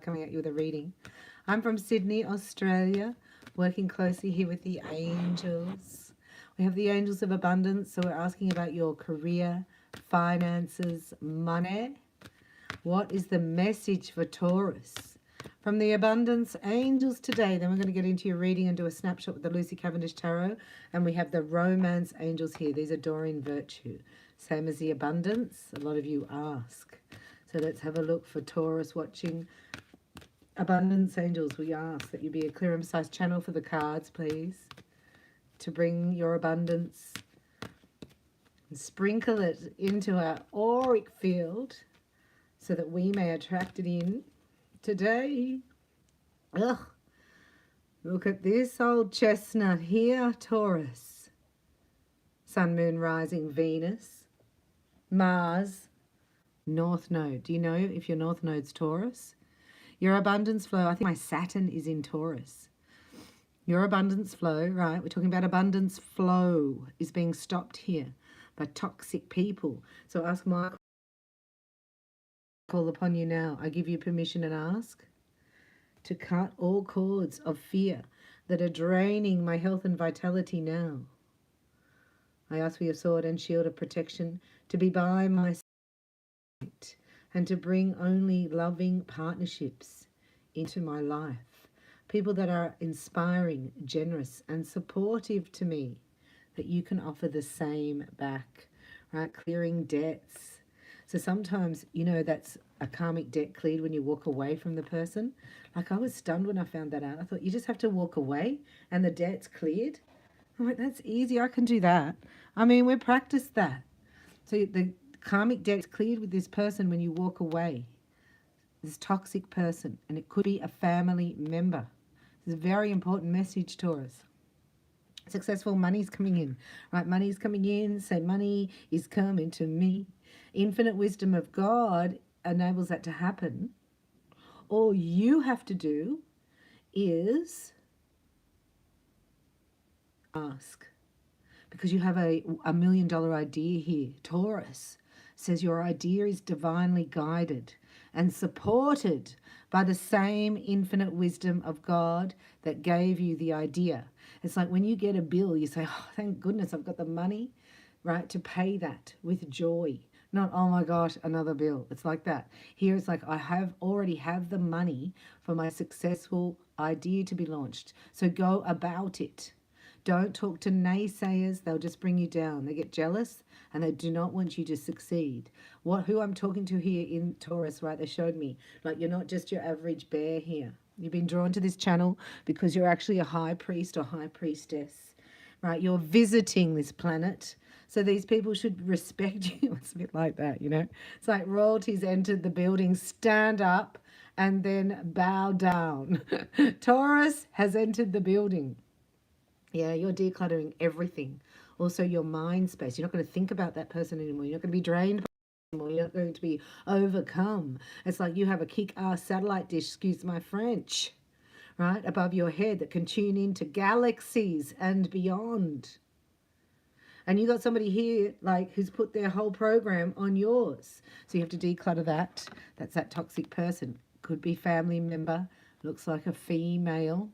coming at you with a reading. I'm from Sydney, Australia, working closely here with the angels. We have the angels of abundance, so we're asking about your career, finances, money. What is the message for Taurus? From the abundance angels today, then we're going to get into your reading and do a snapshot with the Lucy Cavendish Tarot. And we have the romance angels here. These are Doreen Virtue. Same as the abundance. A lot of you ask. So let's have a look for Taurus watching. Abundance angels, we ask that you be a clear and precise channel for the cards, please, to bring your abundance and sprinkle it into our auric field so that we may attract it in today. Ugh. Look at this old chestnut here, Taurus. Sun, Moon, Rising, Venus, Mars, North Node. Do you know if your North Node's Taurus? Your abundance flow, I think my Saturn is in Taurus. Your abundance flow, right? We're talking about abundance flow is being stopped here by toxic people. So ask Michael, call upon you now. I give you permission and ask to cut all cords of fear that are draining my health and vitality now. I ask for your sword and shield of protection to be by my side and to bring only loving partnerships into my life. People that are inspiring, generous, and supportive to me, that you can offer the same back, right? Clearing debts. So sometimes, you know, that's a karmic debt cleared when you walk away from the person. Like, I was stunned when I found that out. I thought, you just have to walk away and the debt's cleared? I'm like, that's easy. I can do that. I mean, we practiced that. So the karmic debt's cleared with this person when you walk away. This toxic person. And it could be a family member. It's a very important message, Taurus. Successful money's coming in, right? Money's coming in. Say, money is coming to me. Infinite wisdom of God enables that to happen. All you have to do is ask. Because you have a $1 million idea here. Taurus says your idea is divinely guided and supported by the same infinite wisdom of God that gave you the idea. It's like when you get a bill, you say, oh, thank goodness I've got the money, right, to pay that with joy. Not, oh my gosh, another bill. It's like that. Here it's like, I already have the money for my successful idea to be launched. So go about it. Don't talk to naysayers. They'll just bring you down. They get jealous and they do not want you to succeed. Who I'm talking to here in Taurus, right, they showed me, like, you're not just your average bear here. You've been drawn to this channel because you're actually a high priest or high priestess, right? You're visiting this planet. So these people should respect you. It's a bit like that, you know. It's like royalties entered the building, stand up and then bow down. Taurus has entered the building. Yeah, you're decluttering everything. Also your mind space. You're not going to think about that person anymore. You're not going to be drained by anymore. You're not going to be overcome. It's like you have a kick-ass satellite dish, excuse my French, right, above your head that can tune into galaxies and beyond. And you got somebody here, like, who's put their whole program on yours. So you have to declutter that. That's that toxic person. Could be family member. Looks like a female.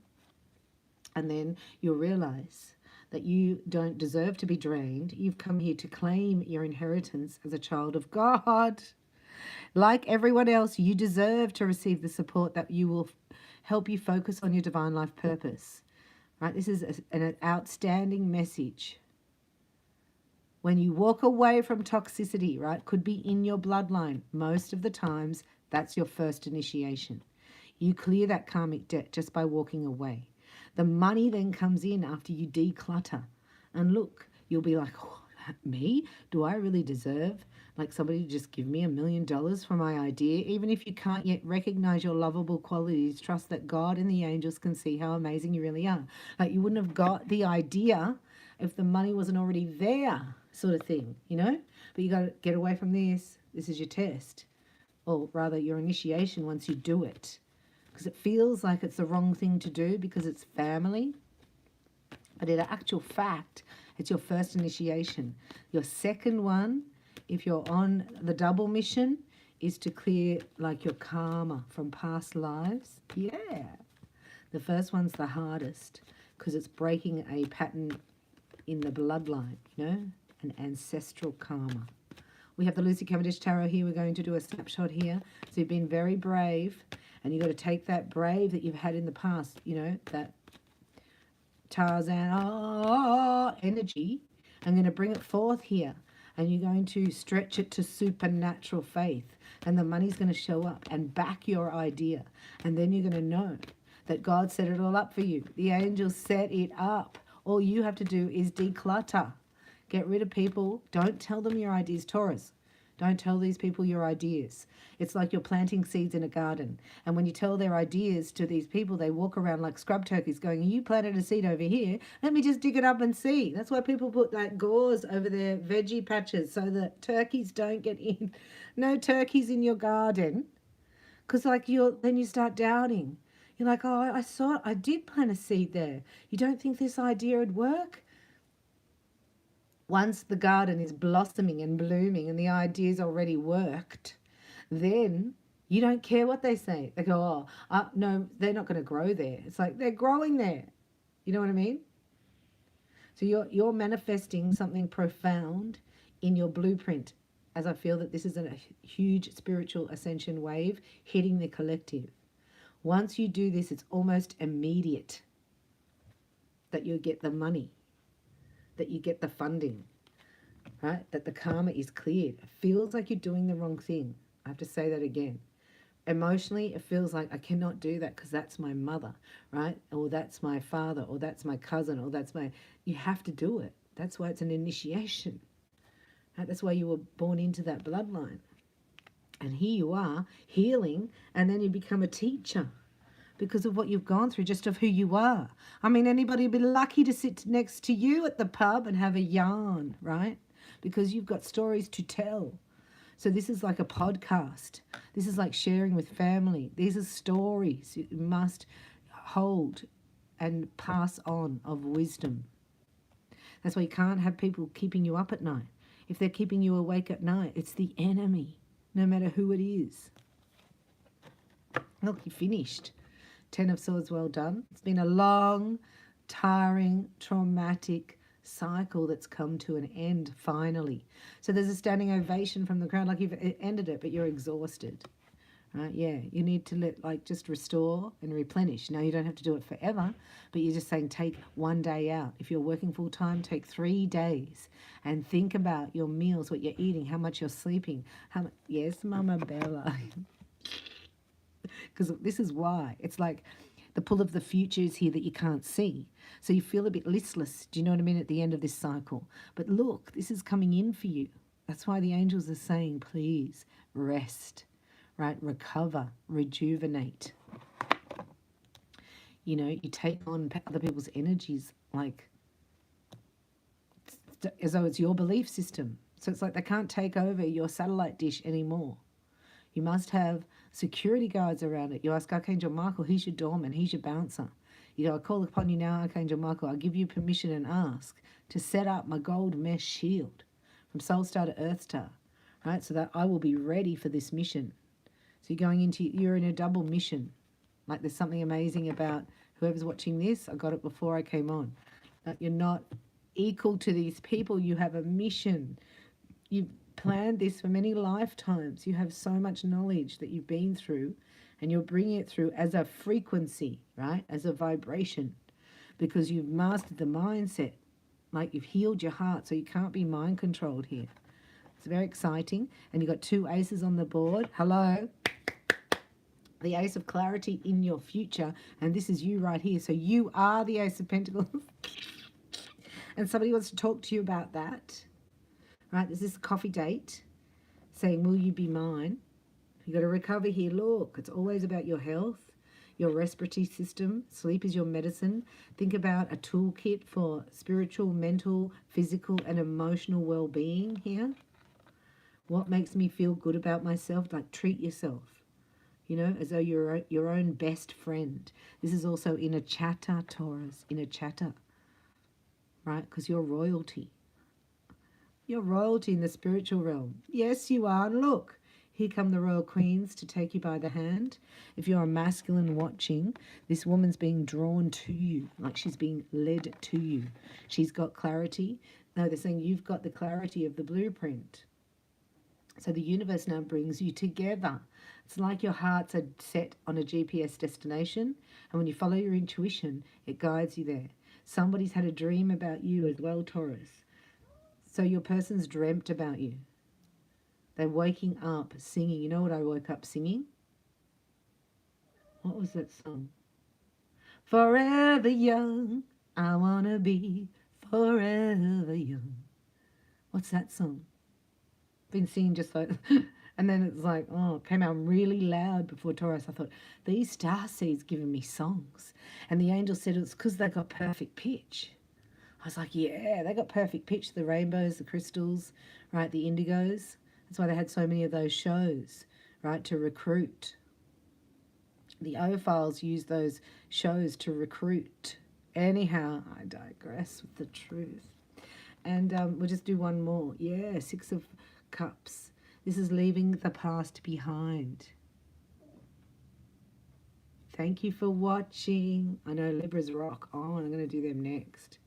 And then you'll realize that you don't deserve to be drained. You've come here to claim your inheritance as a child of God. Like everyone else, you deserve to receive the support that you will help you focus on your divine life purpose. Right? This is an outstanding message. When you walk away from toxicity, right, could be in your bloodline. Most of the times, that's your first initiation. You clear that karmic debt just by walking away. The money then comes in after you declutter. And look, you'll be like, oh, me? Do I really deserve like somebody to just give me $1 million for my idea? Even if you can't yet recognize your lovable qualities, trust that God and the angels can see how amazing you really are. Like, you wouldn't have got the idea if the money wasn't already there, sort of thing, you know? But you got to get away from this. This is your test, or rather your initiation once you do it. Because it feels like it's the wrong thing to do because it's family. But in actual fact, it's your first initiation. Your second one, if you're on the double mission, is to clear like your karma from past lives. Yeah. The first one's the hardest because it's breaking a pattern in the bloodline, you know, an ancestral karma. We have the Lucy Cavendish Tarot here. We're going to do a snapshot here. So you've been very brave, and you've got to take that brave that you've had in the past, you know, that Tarzan energy. I'm going to bring it forth here, and you're going to stretch it to supernatural faith, and the money's going to show up and back your idea. And then you're going to know that God set it all up for you. The angels set it up. All you have to do is declutter. Get rid of people. Don't tell them your ideas, Taurus. Don't tell these people your ideas. It's like you're planting seeds in a garden. And when you tell their ideas to these people, they walk around like scrub turkeys going, you planted a seed over here. Let me just dig it up and see. That's why people put like gauze over their veggie patches so that turkeys don't get in. No turkeys in your garden. Because like then you start doubting. You're like, oh, I did plant a seed there. You don't think this idea would work? Once the garden is blossoming and blooming and the idea's already worked, then you don't care what they say. They go, no, they're not going to grow there. It's like they're growing there. You know what I mean? So you're manifesting something profound in your blueprint, as I feel that this is a huge spiritual ascension wave hitting the collective. Once you do this, it's almost immediate that you get the money, that you get the funding, right? That the karma is cleared. It feels like you're doing the wrong thing. I have to say that again. Emotionally, it feels like I cannot do that because that's my mother, right? Or that's my father, or that's my cousin, or that's my... You have to do it. That's why it's an initiation. Right? That's why you were born into that bloodline. And here you are, healing, and then you become a teacher because of what you've gone through, just of who you are. I mean, anybody would be lucky to sit next to you at the pub and have a yarn, right? Because you've got stories to tell. So this is like a podcast. This is like sharing with family. These are stories you must hold and pass on of wisdom. That's why you can't have people keeping you up at night. If they're keeping you awake at night, it's the enemy, no matter who it is. Look, you finished. 10 of Swords, well done. It's been a long, tiring, traumatic cycle that's come to an end finally. So there's a standing ovation from the crowd, like you've ended it, but you're exhausted. Right? Yeah, you need to just restore and replenish. Now, you don't have to do it forever, but you're just saying take one day out. If you're working full time, take 3 days and think about your meals, what you're eating, how much you're sleeping. Yes, Mama Bella. Because this is why. It's like the pull of the future is here that you can't see. So you feel a bit listless, do you know what I mean, at the end of this cycle. But look, this is coming in for you. That's why the angels are saying, please rest, right? Recover, rejuvenate. You know, you take on other people's energies like as though it's your belief system. So it's like they can't take over your satellite dish anymore. You must have security guards around it. You ask Archangel Michael, he's your doorman, he's your bouncer. You go, I call upon you now, Archangel Michael. I give you permission and ask to set up my gold mesh shield from Soul Star to Earth Star, right? So that I will be ready for this mission. So you're in a double mission. Like there's something amazing about whoever's watching this. I got it before I came on. You're not equal to these people. You have a mission. You've planned this for many lifetimes. You have so much knowledge that you've been through, and you're bringing it through as a frequency, right? As a vibration, because you've mastered the mindset. Like you've healed your heart, so you can't be mind controlled here. It's very exciting. And you've got 2 aces on the board. Hello. The Ace of Clarity in your future. And this is you right here. So you are the Ace of Pentacles. And somebody wants to talk to you about that. Right? This is a coffee date saying, will you be mine? You've got to recover here. Look, it's always about your health, your respiratory system. Sleep is your medicine. Think about a toolkit for spiritual, mental, physical, and emotional well-being here. What makes me feel good about myself? Like treat yourself, you know, as though you're your own best friend. This is also inner chatter, Taurus, inner chatter, right? Because you're royalty. You're royalty in the spiritual realm. Yes, you are. And look, Here come the royal queens to take you by the hand. If you're a masculine watching, this woman's being drawn to you, like she's being led to you. She's got clarity. No, they're saying you've got the clarity of the blueprint. So the universe now brings you together. It's like your hearts are set on a GPS destination, and when you follow your intuition, it guides you there. Somebody's had a dream about you as well, Taurus. So your person's dreamt about you. They're waking up singing. You know what I woke up singing? What was that song? Forever young, I want to be forever young. What's that song? Been singing just like, and then it's like, oh, it came out really loud before Taurus. I thought, these star seeds giving me songs. And the angel said it's because they got perfect pitch. I was like, yeah, they got perfect pitch. The rainbows, the crystals, right, the indigos. That's why they had so many of those shows, right, to recruit. The O-files use those shows to recruit. Anyhow, I digress with the truth. And we'll just do one more. Yeah, 6 of Cups. This is leaving the past behind. Thank you for watching. I know Libras rock on. I'm going to do them next.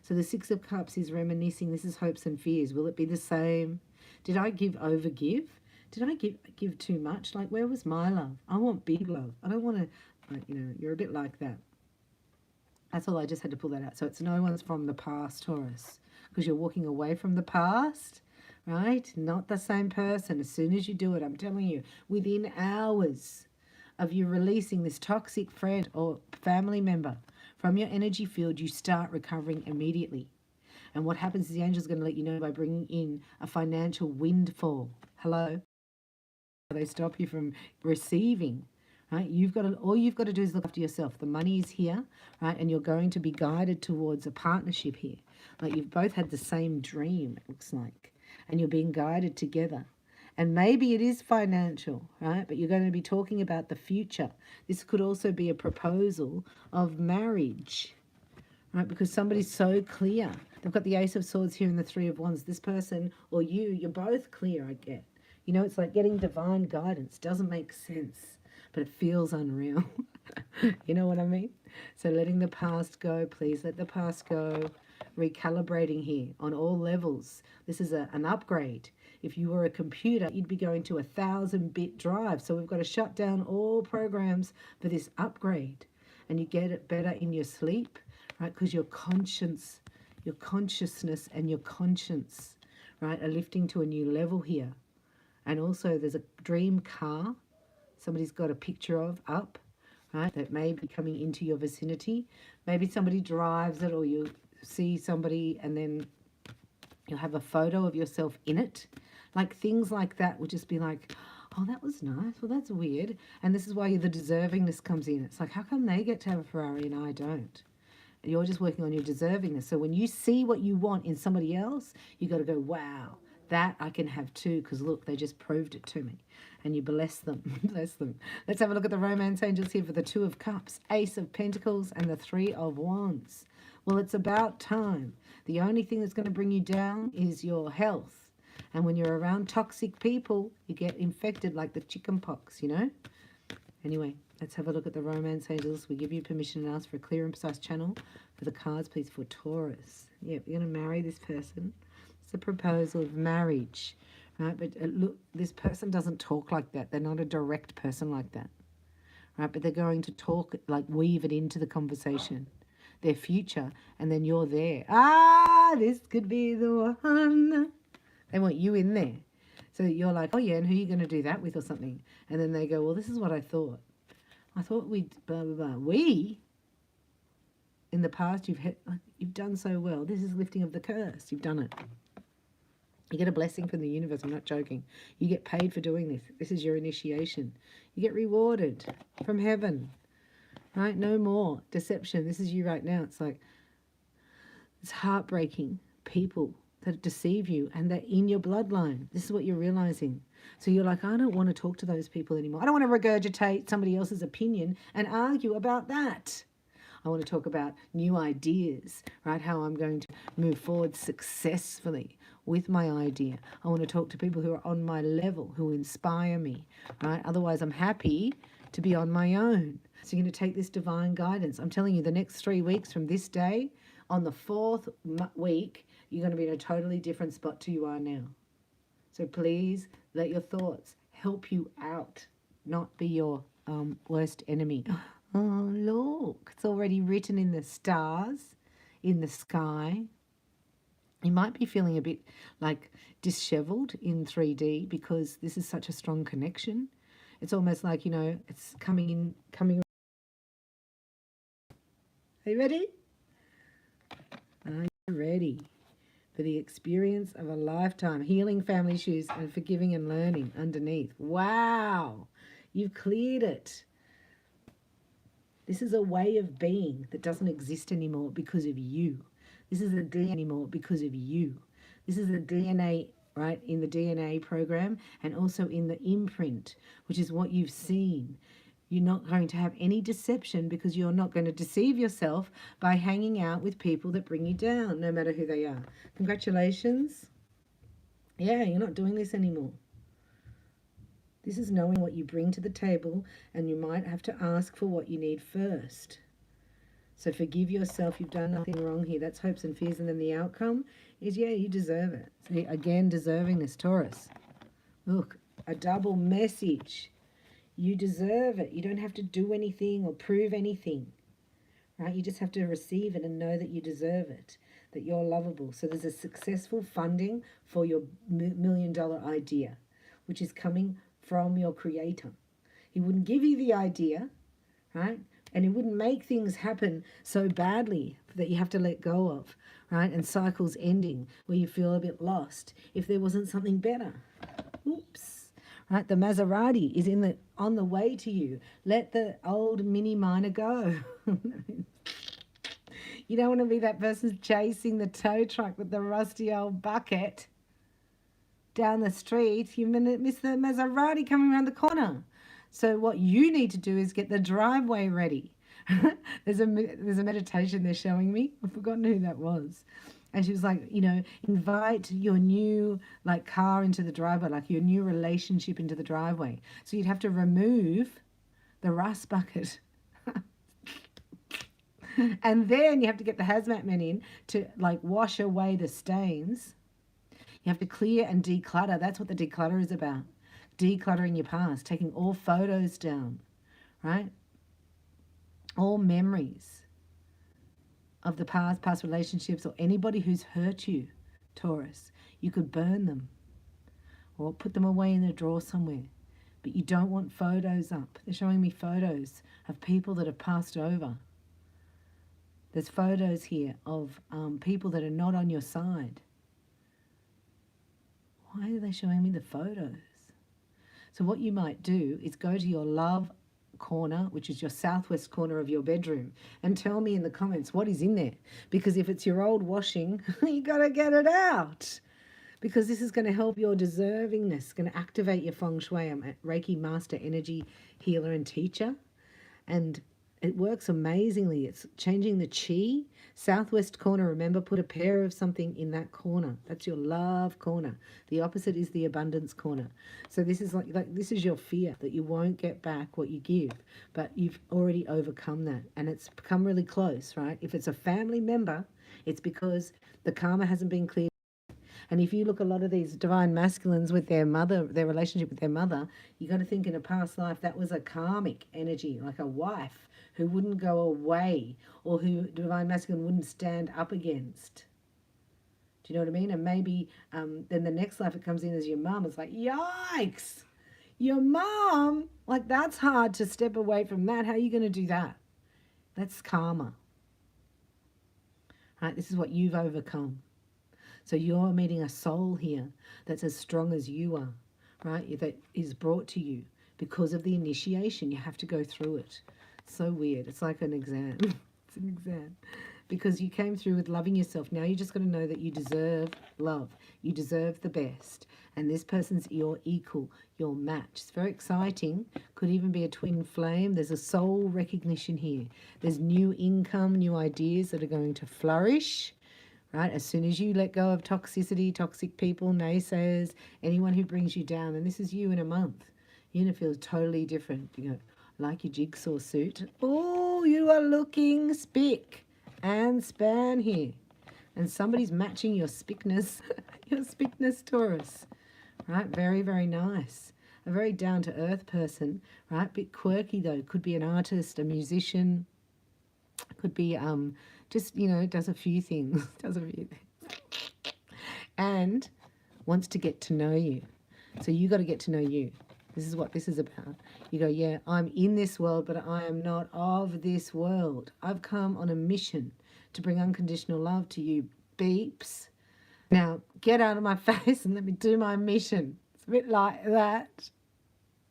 So the 6 of Cups is reminiscing. This is hopes and fears. Will it be the same? Did I overgive? Did I give too much? Like, where was my love? I want big love. I don't want to, like, you know, you're a bit like that. That's all. I just had to pull that out. So it's no one's from the past, Taurus, because you're walking away from the past, right? Not the same person. As soon as you do it, I'm telling you, within hours of you releasing this toxic friend or family member from your energy field, you start recovering immediately. And what happens is the angel's going to let you know by bringing in a financial windfall. Hello? They stop you from receiving, right? All you've got to do is look after yourself. The money is here, right? And you're going to be guided towards a partnership here. Like you've both had the same dream, it looks like. And you're being guided together. And maybe it is financial, right? But you're going to be talking about the future. This could also be a proposal of marriage, right? Because somebody's so clear. They've got the Ace of Swords here and the 3 of Wands. This person or you're both clear, I get. You know, it's like getting divine guidance. Doesn't make sense, but it feels unreal. You know what I mean? So letting the past go, please let the past go. Recalibrating here on all levels. This is an upgrade. If you were a computer, you'd be going to 1,000-bit drive. So we've got to shut down all programs for this upgrade. And you get it better in your sleep, right? Because your consciousness and your conscience, right, are lifting to a new level here. And also there's a dream car somebody's got a picture of up, right, that may be coming into your vicinity. Maybe somebody drives it, or you see somebody and then you'll have a photo of yourself in it. Like things like that would just be like, oh, that was nice. Well, that's weird. And this is why the deservingness comes in. It's like, how come they get to have a Ferrari and I don't? You're just working on your deservingness. So when you see what you want in somebody else, you got to go, wow, that I can have too, because look, they just proved it to me. And you bless them. Bless them. Let's have a look at the romance angels here for the 2 of Cups, Ace of Pentacles, and the 3 of Wands. Well, it's about time. The only thing that's going to bring you down is your health. And when you're around toxic people, you get infected like the chicken pox, you know? Anyway, let's have a look at the romance angels. We give you permission and ask for a clear and precise channel for the cards, please, for Taurus. Yep, you're going to marry this person. It's a proposal of marriage, right? But look, this person doesn't talk like that. They're not a direct person like that, right? But they're going to talk, like weave it into the conversation, their future, and then you're there. Ah, this could be the one. They want you in there. So you're like, oh yeah, and who are you going to do that with or something? And then they go, well, this is what I thought. I thought we'd blah, blah, blah. We, in the past, you've done so well. This is lifting of the curse. You've done it. You get a blessing from the universe. I'm not joking. You get paid for doing this. This is your initiation. You get rewarded from heaven, right? No more deception. This is you right now. It's like, it's heartbreaking people that deceive you and they're in your bloodline. This is what you're realizing. So you're like, I don't want to talk to those people anymore. I don't want to regurgitate somebody else's opinion and argue about that. I want to talk about new ideas, right? How I'm going to move forward successfully. with my idea. I want to talk to people who are on my level, who inspire me, right? Otherwise, I'm happy to be on my own. So you're going to take this divine guidance. I'm telling you, the next 3 weeks from this day, on the 4th week, you're going to be in a totally different spot to you are now. So please let your thoughts help you out, not be your worst enemy. Oh, look, it's already written in the stars, in the sky. You might be feeling a bit like disheveled in 3D because this is such a strong connection. It's almost like, you know, it's coming. Are you ready? Are you ready for the experience of a lifetime? Healing family issues and forgiving and learning underneath. Wow, you've cleared it. This is a way of being that doesn't exist anymore because of you. This is a DNA anymore because of you. This is a DNA, right, in the DNA program and also in the imprint, which is what you've seen. You're not going to have any deception because you're not going to deceive yourself by hanging out with people that bring you down, no matter who they are. Congratulations. Yeah, you're not doing this anymore. This is knowing what you bring to the table, and you might have to ask for what you need first. So forgive yourself. You've done nothing wrong here. That's hopes and fears, and then the outcome is, yeah, you deserve it. See, again, deserving this, Taurus. Look, a double message. You deserve it. You don't have to do anything or prove anything, right? You just have to receive it and know that you deserve it, that you're lovable. So there's a successful funding for your $1 million idea, which is coming from your creator. He wouldn't give you the idea, right? And he wouldn't make things happen so badly that you have to let go of, right? And cycles ending where you feel a bit lost if there wasn't something better. Oops, right? The Maserati is on the way to you. Let the old mini miner go. You don't want to be that person chasing the tow truck with the rusty old bucket down the street. You miss the Maserati coming around the corner. So what you need to do is get the driveway ready. There's a meditation they're showing me. I've forgotten who that was. And she was like, you know, invite your new like car into the driveway, like your new relationship into the driveway. So you'd have to remove the rust bucket. And then you have to get the hazmat men in to like wash away the stains. You have to clear and declutter. That's what the declutter is about. Decluttering your past, taking all photos down, right? All memories of the past relationships or anybody who's hurt you, Taurus. You could burn them or put them away in a drawer somewhere. But you don't want photos up. They're showing me photos of people that have passed over. There's photos here of people that are not on your side. Why are they showing me the photos? So what you might do is go to your love corner, which is your southwest corner of your bedroom, and tell me in the comments what is in there. Because if it's your old washing, you got to get it out. Because this is going to help your deservingness, going to activate your feng shui. I'm a Reiki master, energy healer and teacher. And it works amazingly. It's changing the chi. Southwest corner, remember, put a pair of something in that corner. That's your love corner. The opposite is the abundance corner. So this is like this is your fear that you won't get back what you give, but you've already overcome that, and it's become really close, right? If it's a family member, it's because the karma hasn't been cleared. And if you look a lot of these divine masculines with their mother, their relationship with their mother, you got to think in a past life that was a karmic energy, like a wife who wouldn't go away or who divine masculine wouldn't stand up against. Do you know what I mean? And maybe then the next life it comes in as your mum. It's like, yikes, your mum. Like, that's hard to step away from that. How are you going to do that? That's karma. Right? This is what you've overcome. So you're meeting a soul here that's as strong as you are, right? That is brought to you because of the initiation. You have to go through it. It's so weird. It's like an exam. It's an exam. Because you came through with loving yourself. Now you just got to know that you deserve love. You deserve the best. And this person's your equal, your match. It's very exciting. Could even be a twin flame. There's a soul recognition here. There's new income, new ideas that are going to flourish. right? As soon as you let go of toxicity, toxic people, naysayers, anyone who brings you down, and this is you in a month, you're going to feel totally different. You go, like your jigsaw suit. Oh, you are looking spick and span here. And somebody's matching your spickness, your spickness, Taurus, right? Very, very nice. A very down-to-earth person, right? Bit quirky, though. Could be an artist, a musician. Could be just, does a few things. Does a few things. And wants to get to know you. So you got to get to know you. This is what this is about. You go, yeah, I'm in this world, but I am not of this world. I've come on a mission to bring unconditional love to you, beeps. Now, get out of my face and let me do my mission. It's a bit like that.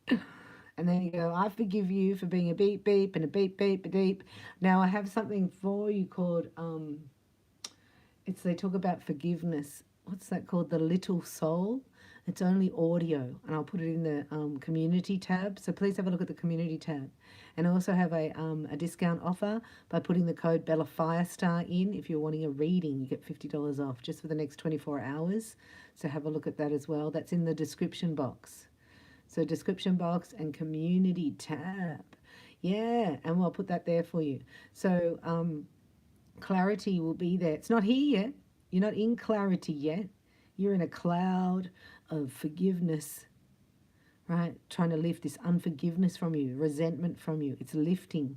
And then you go, I forgive you for being a beep beep and a beep beep a deep. Now I have something for you called, they talk about forgiveness. What's that called? The Lttle Soul. It's only audio, and I'll put it in the community tab. So please have a look at the community tab. And I also have a discount offer by putting the code Bella Firestar in. If you're wanting a reading, you get $50 off just for the next 24 hours. So have a look at that as well. That's in the description box. So description box and community tab. Yeah, and we'll put that there for you. So clarity will be there. It's not here yet. You're not in clarity yet. You're in a cloud of forgiveness, right? Trying to lift this unforgiveness from you, resentment from you. It's lifting.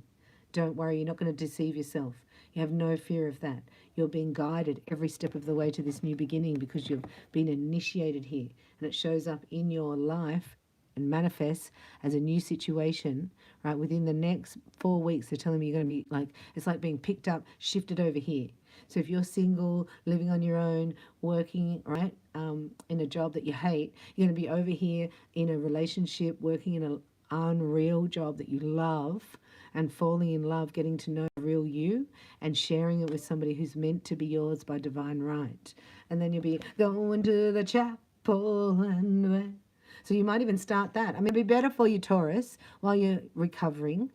Don't worry, you're not going to deceive yourself. You have no fear of that. You're being guided every step of the way to this new beginning because you've been initiated here. And it shows up in your life and manifests as a new situation, right? Within the next 4 weeks, they're telling me you're going to be like, it's like being picked up, shifted over here. So if you're single, living on your own, working, right, in a job that you hate, you're going to be over here in a relationship, working in an unreal job that you love and falling in love, getting to know real you and sharing it with somebody who's meant to be yours by divine right. And then you'll be going to the chapel and so you might even start that. I mean, it'd be better for you, Taurus, while you're recovering,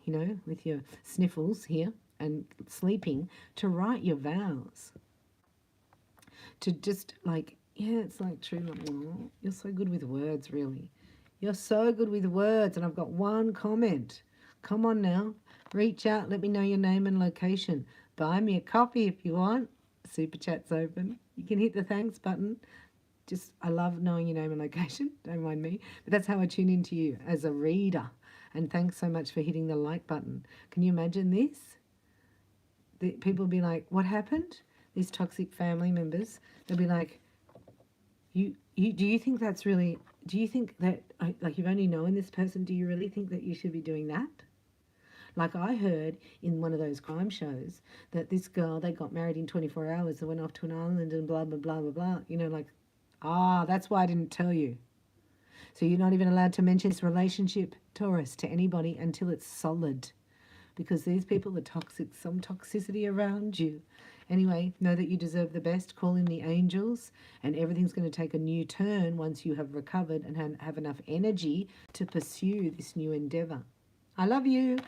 with your sniffles here and sleeping, to write your vows. To just it's like true. Oh, you're so good with words, really. You're so good with words. And I've got one comment. Come on now. Reach out. Let me know your name and location. Buy me a coffee if you want. Super Chat's open. You can hit the thanks button. I love knowing your name and location, don't mind me, but that's how I tune into you as a reader. And thanks so much for hitting the like button. Can you imagine this? People will be like, what happened? These toxic family members, they'll be like, do you think that's really, do you think that, you've only known this person, do you really think that you should be doing that? Like I heard in one of those crime shows that this girl, they got married in 24 hours and went off to an island and blah, blah, blah, blah, blah. That's why I didn't tell you. So you're not even allowed to mention this relationship, Taurus, to anybody until it's solid. Because these people are toxic, some toxicity around you. Anyway, know that you deserve the best. Call in the angels and everything's going to take a new turn once you have recovered and have enough energy to pursue this new endeavor. I love you.